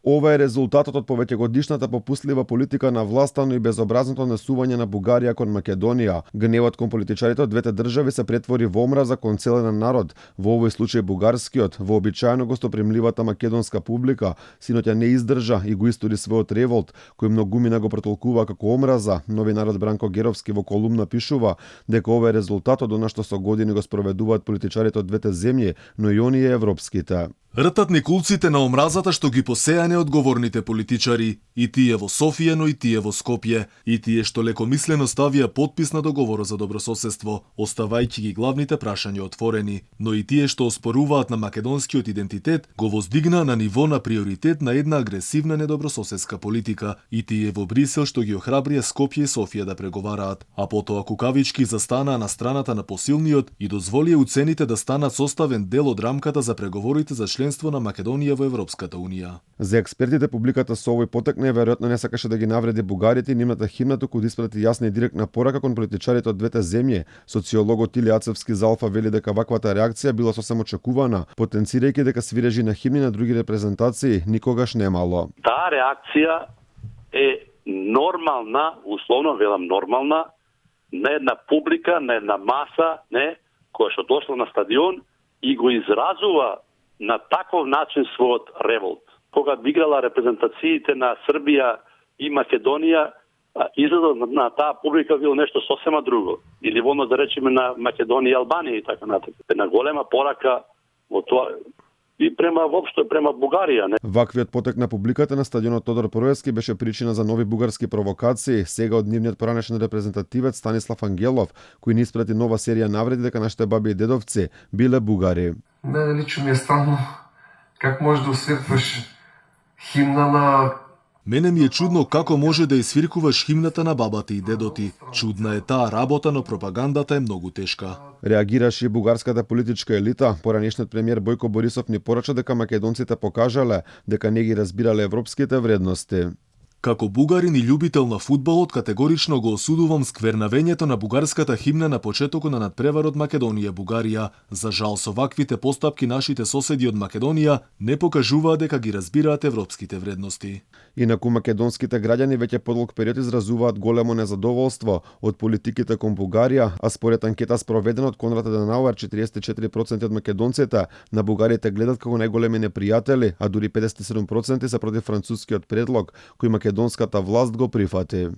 Ова е резултатот од повеќегодишната попустлива политика на власта, но и безобразното насување на Бугарија кон Македонија. Гневот кон политичарите од двете држави се претвори во омраза кон целен народ, во овој случај бугарскиот, вообичаено гостопримливата македонска публика, синоќа не издржа и го истори својот револт, кој многумина го протолкува како омраза. Новинарот Бранко Геровски во колумна пишува дека ова е резултатот од она што со години го спроведуваат политичарите од двете земји, но и оние европските. Ртат никулците на омразата што ги посеа неодговорните политичари, и тие во Софија, но и тие во Скопје, и тие што лекомислено ставија подпис на договорот за добрососедство, оставајќи ги главните прашања отворени, но и тие што оспоруваат на македонскиот идентитет, го воздигнаа на ниво на приоритет на една агресивна недобрососедска политика, и тие во Брисел што ги охрабрија Скопје и Софија да преговараат, а потоа кукавички застанаа на страната на посилниот и дозволија уцените да станат составен дел од рамката за преговорите за членство на Македонија во Европската унија. За експертите публиката со овој потек неверојатно не сакаше да ги навреди бугарите и нивната химна, туку да испрати јасна и директна порака кон политичарите од двете земји. Социологот Илија Ацевски за Алфа вели дека ваквата реакција била сосем очекувана, потенцирајќи дека свирежи на химни на други репрезентации никогаш немало. Таа реакција е нормална, условно велам нормална, на една публика, на една маса, која што дошла на стадион и го изразува на таков начин својот револт. Кога играла репрезентациите на Србија и Македонија, изгледот на таа публика било нешто сосема друго. Или во однос да речеме на Македонија и Албанија и така натаму. Една голема порака во тоа и воопшто према Бугарија, не? Ваквиот потек на публиката на стадионот Тодор Проевски беше причина за нови бугарски провокации, сега од нивниот поранешен репрезентативец Станислав Ангелов, кој ни испрати нова серија навреди дека нашите баби и дедовци биле бугари. Мене лично ми е странно как може да освиркваш химна на... Мене ми е чудно како може да изсвиркуваш химната на бабата и дедоти. Чудна е таа работа, но пропагандата е многу тешка. Реагираше и бугарската политичка елита. Поранешниот премиер Бојко Борисов ни порача дека македонците покажале дека не ги разбирале европските вредности. Како бугарин и љубител на фудбалот, категорично го осудувам сквернавењето на бугарската химна на почетокот на надпреварот Македонија-Бугарија. За жал, со ваквите постапки нашите соседи од Македонија не покажуваат дека ги разбираат европските вредности. Инаку македонските граѓани веќе подолг период изразуваат големо незадоволство од политиките кон Бугарија, а според анкета спроведена од Конрад Аденауер, 44% од македонците на бугарите гледат како најголеми непријатели, а дури 57% се против францускиот предлог, кој македонската власт го прифати.